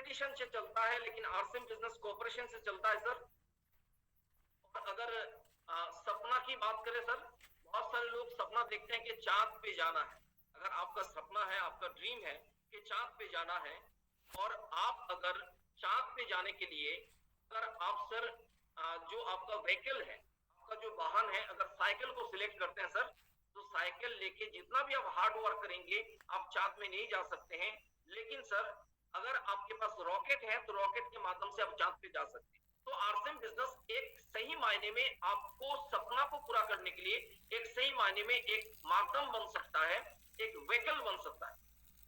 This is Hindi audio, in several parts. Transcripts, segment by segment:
कंपटीशन से चलता है, लेकिन आरसीएम बिजनेस कोऑपरेशन से चलता है सर। और अगर सपना की बात करें सर, बहुत सारे लोग सपना देखते हैं कि चांद पे जाना है। अगर आपका सपना है, आपका ड्रीम है कि चांद पे जाना है, और आप अगर चांद पे जाने के लिए अगर आप सर जो आपका व्हीकल है, आपका जो वाहन है, अगर साइकिल को सिलेक्ट करते हैं सर, तो साइकिल लेके जितना भी आप हार्ड वर्क करेंगे आप चांद में नहीं जा सकते हैं। लेकिन सर अगर आपके पास रॉकेट है तो रॉकेट के माध्यम से आप चांद पे जा सकते हैं। तो आरसीएम बिजनेस एक सही मायने में आपको सपना को पूरा करने के लिए एक सही मायने में एक माध्यम बन सकता है, एक व्हीकल बन सकता है।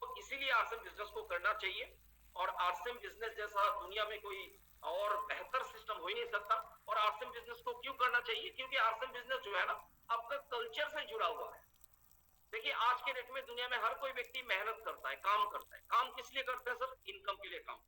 तो इसीलिए आरसीएम बिजनेस को करना चाहिए। और आरसीएम बिजनेस जैसा दुनिया में कोई और बेहतर सिस्टम हो ही नहीं सकता। और आरसीएम बिजनेस को क्यों करना चाहिए? क्योंकि आरसीएम बिजनेस जो है ना, आपका कल्चर से जुड़ा हुआ है। देखिए आज के डेट में दुनिया में हर कोई व्यक्ति मेहनत करता है, काम करता है। काम किस लिए करते हैं सर? इनकम के लिए काम।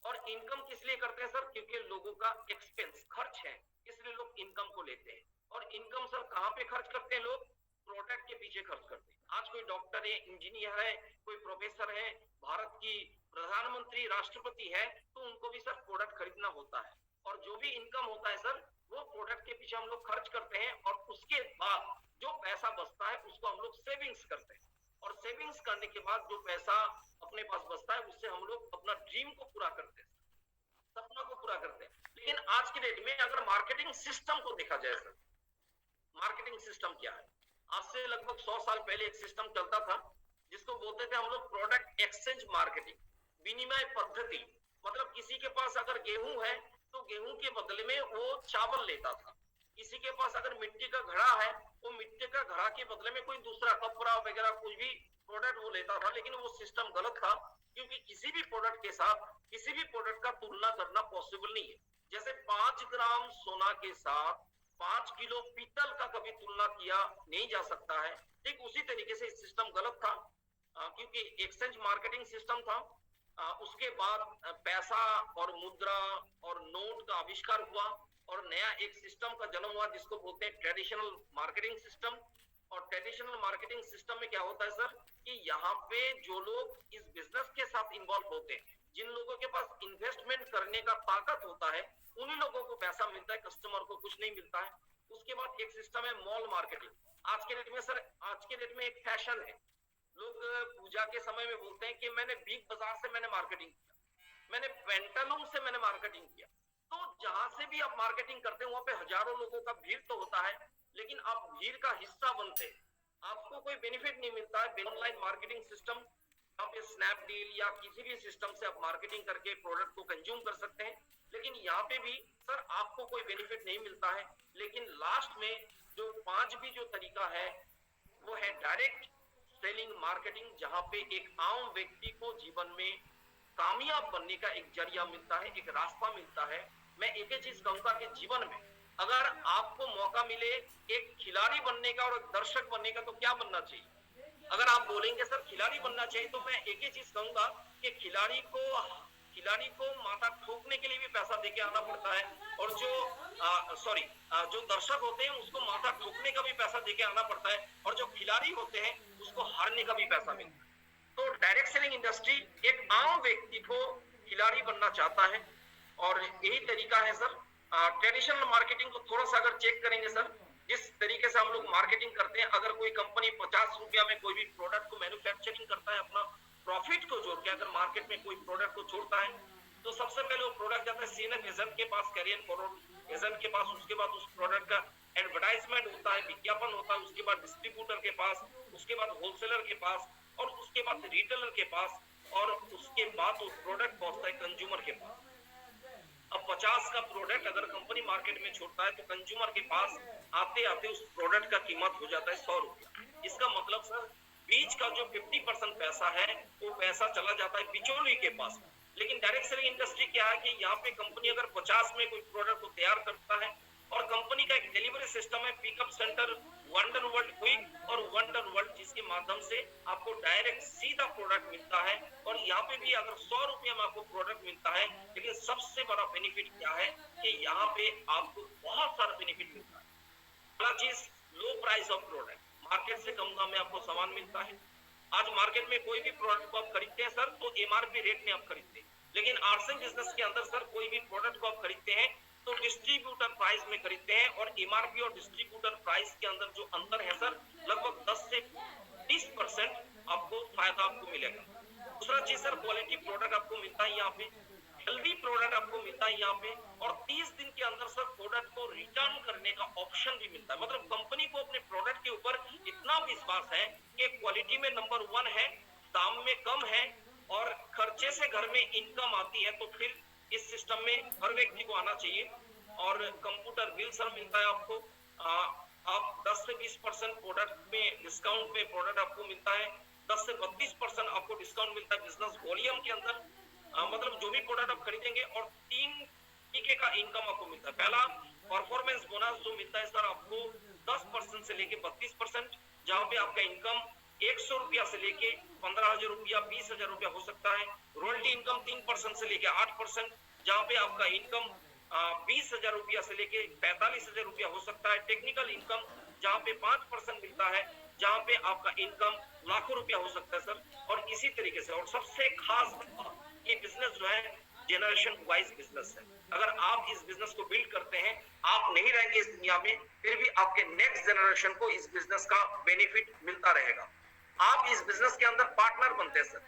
और इनकम किस लिए करते हैं सर? क्योंकि लोगों का एक्सपेंस खर्च है, इसलिए लोग इनकम को लेते हैं। और इनकम सर कहां पे खर्च करते हैं लोग? प्रोडक्ट के पीछे खर्च करते हैं। आज कोई डॉक्टर है, इंजीनियर है, कोई प्रोफेसर है, भारत की प्रधानमंत्री, राष्ट्रपति है, तो उनको भी सर प्रोडक्ट खरीदना होता है। और जो भी इनकम होता है सर, वो प्रोडक्ट के पीछे हम लोग खर्च करते हैं। और उसके बाद जो पैसा बचता है उसको हम लोग सेविंग्स करते हैं। और सेविंग्स करने के बाद जो पैसा अपने पास बचता है उससे हम लोग अपना ड्रीम को पूरा करते हैं, सपना को पूरा करते हैं। लेकिन आज के डेट में अगर मार्केटिंग सिस्टम को देखा जाए सर, मार्केटिंग सिस्टम क्या है? आज से लगभग 100 साल पहले एक सिस्टम चलता था जिसको बोलते थे हम लोग प्रोडक्ट एक्सचेंज मार्केटिंग, विनिमय पद्धति। मतलब किसी के पास अगर गेहूं है तो गेहूं के बदले में वो चावल लेता था। किसी के पास अगर मिट्टी का घड़ा है, वो मिट्टी का घड़ा के बदले में कोई दूसरा कपड़ा वगैरह कुछ भी प्रोडक्ट वो लेता था। लेकिन वो सिस्टम गलत था, क्योंकि किसी भी प्रोडक्ट के साथ किसी भी प्रोडक्ट का तुलना करना पॉसिबल नहीं है। जैसे 5 ग्राम सोना के साथ 5 किलो पीतल का कभी तुलना किया नहीं जा सकता है। ठीक उसी तरीके से सिस्टम गलत था, क्योंकि एक्सचेंज मार्केटिंग सिस्टम था। उसके बाद पैसा और मुद्रा और नोट का आविष्कार हुआ और नया एक सिस्टम का जन्म हुआ जिसको बोलते हैं ट्रेडिशनल मार्केटिंग सिस्टम। और ट्रेडिशनल मार्केटिंग सिस्टम में क्या होता है सर कि यहाँ पे जो लोग इस बिजनेस के साथ इन्वॉल्व होते हैं, जिन लोगों के पास इन्वेस्टमेंट करने का ताकत होता है, उन्हीं लोगों को पैसा मिलता है, कस्टमर को कुछ नहीं मिलता है। उसके बाद एक सिस्टम है मॉल मार्केटिंग। आज के डेट में सर, आज के डेट में एक फैशन है, लोग पूजा के समय में बोलते हैं कि मैंने बिग बाजार से मैंने मार्केटिंग किया, मैंने पेंटालून से मैंने मार्केटिंग किया। तो जहां से भी आप मार्केटिंग करते हैं वहां पे हजारों लोगों का भीड़ तो होता है, लेकिन आप भीड़ का हिस्सा बनते हैं, आपको कोई बेनिफिट नहीं मिलता है। ऑनलाइन मार्केटिंग सिस्टम, आप स्नैपडील या किसी भी सिस्टम से आप मार्केटिंग करके प्रोडक्ट को कंज्यूम कर सकते हैं। लेकिन यहाँ पे भी सर आपको कोई बेनिफिट नहीं मिलता है। लेकिन लास्ट में जो 5 भी जो तरीका है वो है डायरेक्ट सेलिंग मार्केटिंग, जहां पे एक आम व्यक्ति को जीवन में कामयाब बनने का एक जरिया मिलता है, एक रास्ता मिलता है। मैं एक ही चीज कहूंगा कि जीवन में अगर आपको मौका मिले एक खिलाड़ी बनने का और एक दर्शक बनने का, तो क्या बनना चाहिए? अगर आप बोलेंगे सर खिलाड़ी बनना चाहिए, तो मैं एक ही चीज कहूंगा कि खिलाड़ी को माथा ठोकने के लिए भी पैसा देके आना पड़ता है। और जो दर्शक होते हैं उसको माथा ठोकने का भी पैसा देके आना पड़ता है। और जो खिलाड़ी होते हैं उसको हारने का भी पैसा मिलता है। तो डायरेक्ट सेलिंग इंडस्ट्री एक आम व्यक्ति को खिलाड़ी बनना चाहता है, और यही तरीका है सर। ट्रेडिशनल मार्केटिंग को थोड़ा सा अगर चेक करेंगे सर, जिस तरीके से हम लोग मार्केटिंग करते हैं, अगर कोई कंपनी 50 रुपया में कोई भी प्रोडक्ट को मैन्युफैक्चरिंग करता है, अपना प्रॉफिट को जोड़ के अगर मार्केट में कोई प्रोडक्ट को छोड़ता है, तो सबसे पहले वो प्रोडक्ट जाता है सीनियर एजेंट के पास, कैरियर फॉरवर्ड एजेंट के पास। उसके बाद उस प्रोडक्ट का एडवर्टाइजमेंट होता है, विज्ञापन होता है। उसके बाद डिस्ट्रीब्यूटर के पास, उसके बाद होलसेलर के पास, और उसके बाद रिटेलर के पास, और उसके बाद वो प्रोडक्ट पहुंचता है कंज्यूमर के पास। अब 50 का प्रोडक्ट अगर कंपनी मार्केट में छोड़ता है तो कंज्यूमर के पास आते आते उस प्रोडक्ट का कीमत हो जाता है 100 रुपया। इसका मतलब सर बीच का जो 50% पैसा है वो पैसा चला जाता है बिचौलिए के पास। लेकिन डायरेक्ट सेलिंग इंडस्ट्री क्या है कि यहाँ पे कंपनी अगर 50 में कोई प्रोडक्ट को तैयार करता है, और कंपनी का एक डिलीवरी सिस्टम है, pickup centre, wonder world quick और वंडर वर्ल्ड, जिसके माध्यम से आपको डायरेक्ट सीधा प्रोडक्ट मिलता है। और यहाँ पे भी अगर 100 रुपये में आपको प्रोडक्ट मिलता है, लेकिन सबसे बड़ा बेनिफिट क्या है कि यहाँ पे आपको बहुत सारा बेनिफिट मिलता है। पहला चीज, लो प्राइस ऑफ प्रोडक्ट, मार्केट से कम दाम में आपको सामान मिलता है। आज मार्केट में कोई भी प्रोडक्ट को आप खरीदते हैं सर, तो एमआरपी रेट में आप खरीदते हैं। लेकिन आरसीएम बिजनेस के अंदर सर कोई भी प्रोडक्ट को आप खरीदते हैं तो डिस्ट्रीब्यूटर प्राइस में खरीदते हैं, और एमआरपी और डिस्ट्रीब्यूटर प्राइस के अंदर जो अंतर है सर लगभग 10 से 20% आपको फायदा आपको मिलेगा। दूसरा चीज सर क्वालिटी प्रोडक्ट आपको मिलता है यहाँ पे, हेल्दी प्रोडक्ट आपको मिलता है यहाँ पे, और 30 दिन के अंदर सर प्रोडक्ट को रिटर्न करने का ऑप्शन भी मिलता है। मतलब कंपनी को अपने प्रोडक्ट के ऊपर इतना विश्वास है कि क्वालिटी में नंबर 1 है, दाम में कम है, और खर्चे से घर में इनकम आती है, तो फिर इस सिस्टम में हर व्यक्ति को आना चाहिए। और कंप्यूटर बिल सर मिलता है आपको, आप 10 से 20% प्रोडक्ट में डिस्काउंट पे प्रोडक्ट आपको मिलता है, 10 से 32% आपको डिस्काउंट मिलता है बिजनेस वॉल्यूम के अंदर। मतलब जो भी प्रोडक्ट आप खरीदेंगे, और 3 तरीके का इनकम आपको मिलता है। पहला परफॉर्मेंस बोनस जो मिलता है सर आपको 10% से लेके 32%, जहां पे आपका इनकम 100 रुपया से लेके 15,000 रुपया 20,000 रुपया हो सकता है। रॉयल्टी इनकम 3% से लेके 8%, जहां पे आपका इनकम 20,000 रुपया से लेके 45,000 रुपया हो सकता है। टेक्निकल इनकम जहां पे 5% मिलता है, जहां पे आपका इनकम लाखों रुपया हो सकता है सर। और इसी तरीके से, और सबसे खास ये बिजनेस जो है जनरेशन वाइज बिजनेस है। अगर आप इस बिजनेस को बिल्ड करते हैं, आप नहीं रहेंगे इस दुनिया में, फिर भी आपके नेक्स्ट जनरेशन को इस बिजनेस का बेनिफिट मिलता रहेगा। आप इस बिजनेस के अंदर पार्टनर बनते हैं सर,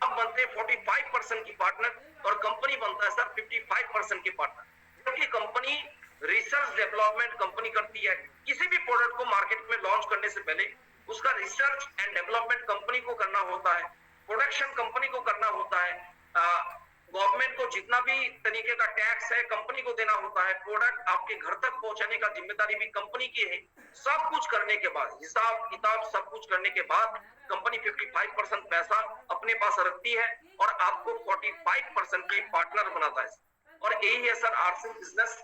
आप बनते हैं 45% की पार्टनर, और कंपनी बनता है सर 55% की पार्टनर। क्योंकि कंपनी रिसर्च डेवलपमेंट कंपनी करती है। किसी भी प्रोडक्ट को मार्केट में लॉन्च करने से पहले उसका रिसर्च एंड डेवलपमेंट कंपनी को करना होता है, प्रोडक्शन कंपनी को करना होता है, गवर्नमेंट को जितना भी तरीके का टैक्स है कंपनी को देना होता है, प्रोडक्ट आपके घर तक पहुंचाने का जिम्मेदारी भी कंपनी की है। सब कुछ करने के बाद, हिसाब किताब सब कुछ करने के बाद, कंपनी 55% पैसा अपने पास रखती है और आपको 45% के पार्टनर बनाता है। और यही है सर आरसीएम बिजनेस।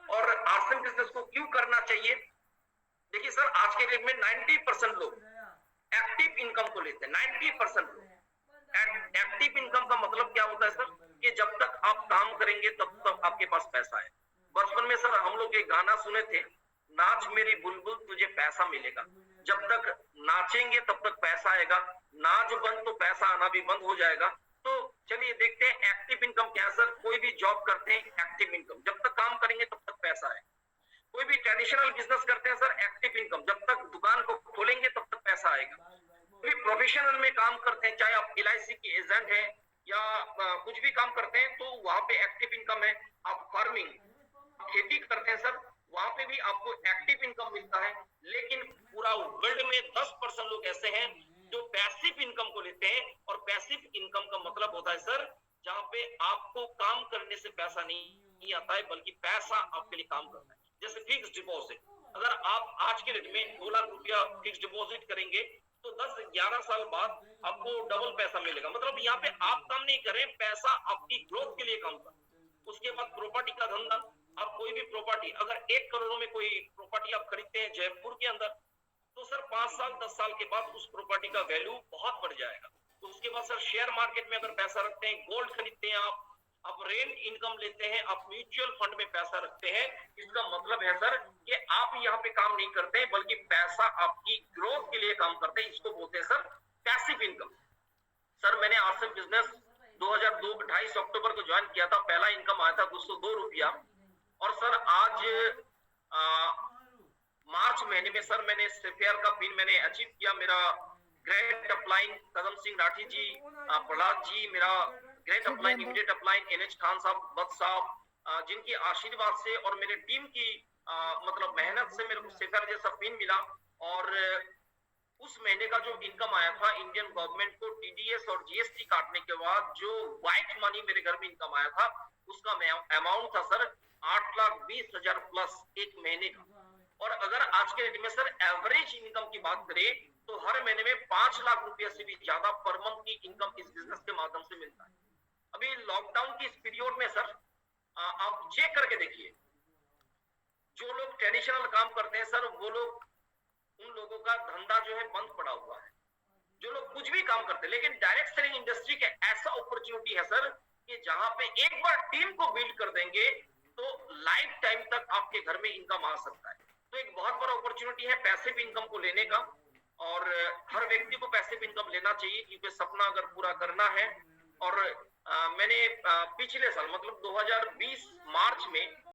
और आरसीएम बिजनेस को क्यों करना चाहिए? देखिए सर, आज के डेट में 90% लोग एक्टिव इनकम को लेते हैं। 90% लोग एक्टिव इनकम का मतलब क्या होता है सर, कि जब तक आप काम करेंगे तब तक आपके पास पैसा है। बचपन में सर हम लोग एक गाना सुने थे, नाच मेरी बुलबुल तुझे पैसा मिलेगा। जब तक नाचेंगे तब तक पैसा आएगा, नाच बंद तो पैसा आना भी बंद हो जाएगा। तो चलिए देखते हैं एक्टिव इनकम क्या है सर। कोई भी जॉब करते हैं एक्टिव इनकम, जब तक काम करेंगे तब तक पैसा है। कोई भी ट्रेडिशनल बिजनेस करते हैं सर एक्टिव इनकम, जब तक दुकान को खोलेंगे तब तक पैसा आएगा। कोई प्रोफेशनल में काम करते हैं, चाहे आप एलआईसी के एजेंट हैं या कुछ भी काम करते हैं, तो वहां पे एक्टिव इनकम है। आप फार्मिंग खेती करते हैं सर, वहां पे भी आपको एक्टिव इनकम मिलता है। लेकिन पूरा वर्ल्ड में 10% लोग ऐसे हैं जो पैसिव इनकम को लेते हैं। और पैसिव इनकम का मतलब होता है सर, जहां पे आपको काम करने से पैसा नहीं आता है, बल्कि पैसा आपके लिए काम करता है। जैसे फिक्स डिपॉजिट, अगर आप आज के डेट में 2 लाख रुपया फिक्स डिपॉजिट करेंगे तो 10-11 साल बाद आपको डबल पैसा मिलेगा। मतलब यहाँ पे आप काम नहीं करें, पैसा आपकी ग्रोथ के लिए काम कर। उसके बाद प्रॉपर्टी का धंधा, आप कोई भी प्रॉपर्टी, अगर 1 करोड़ में कोई प्रॉपर्टी आप खरीदते हैं जयपुर के अंदर, तो सर 5 साल 10 साल के बाद उस प्रॉपर्टी का वैल्यू बहुत बढ़ जाएगा। उसके बाद सर शेयर मार्केट में अगर पैसा रखते हैं, गोल्ड खरीदते हैं आप रेंट इनकम लेते हैं, आप म्यूचुअल फंड में पैसा रखते हैं, इसका मतलब है सर कि आप यहाँ पे काम नहीं करते हैं, बल्कि पैसा आपकी ग्रोथ के लिए काम करते हैं। इसको बोलते हैं सर पैसिव इनकम। सर मैंने आरसीएम बिजनेस 2002 28 अक्टूबर को ज्वाइन किया था। पहला इनकम आया था 202 रुपया। और सर आज मार्च महीने में सर मैंने सेफेयर का पिन मैंने अचीव किया। मेरा ग्रेट अपलाइन कदम सिंह राठी जी, प्रहलाद जी, मेरा great upline, immediate upline NH Khan साहब, बद साहब, जिनकी आशीर्वाद से और मेरे टीम की मतलब मेहनत से मेरे को सेफेयर जैसा पिन मिला। और उस महीने का जो इनकम आया था, इंडियन गवर्नमेंट को TDS और GST काटने के बाद जो व्हाइट मनी मेरे घर में इनकम आया था, उसका अमाउंट था सर 8,20,000 प्लस एक महीने का। और अगर आज के डेट में सर एवरेज इनकम की बात करें तो हर महीने में 5 लाख रुपए से भी ज्यादा पर मंथ की इनकम इस बिजनेस के माध्यम से मिलता है। अभी लॉकडाउन की इस पीरियड में सर आप चेक करके देखिए, जो लोग ट्रेडिशनल काम करते हैं सर, वो लोग, उन लोगों का धंधा जो है बंद पड़ा हुआ है। जो लोग कुछ भी काम करते हैं, लेकिन डायरेक्ट सेलिंग इंडस्ट्री के ऐसा अपॉर्चुनिटी है सर कि जहां पे एक बार टीम को बिल्ड कर देंगे तो लाइफ टाइम तक आपके घर में इनकम आ सकता है। तो एक बहुत बड़ा अपॉर्चुनिटी है पैसिव इनकम को लेने का। और हर व्यक्ति को पैसिव इनकम लेना चाहिए, क्योंकि सपना अगर पूरा करना है। और मैंने पिछले साल मतलब 2020 मार्च में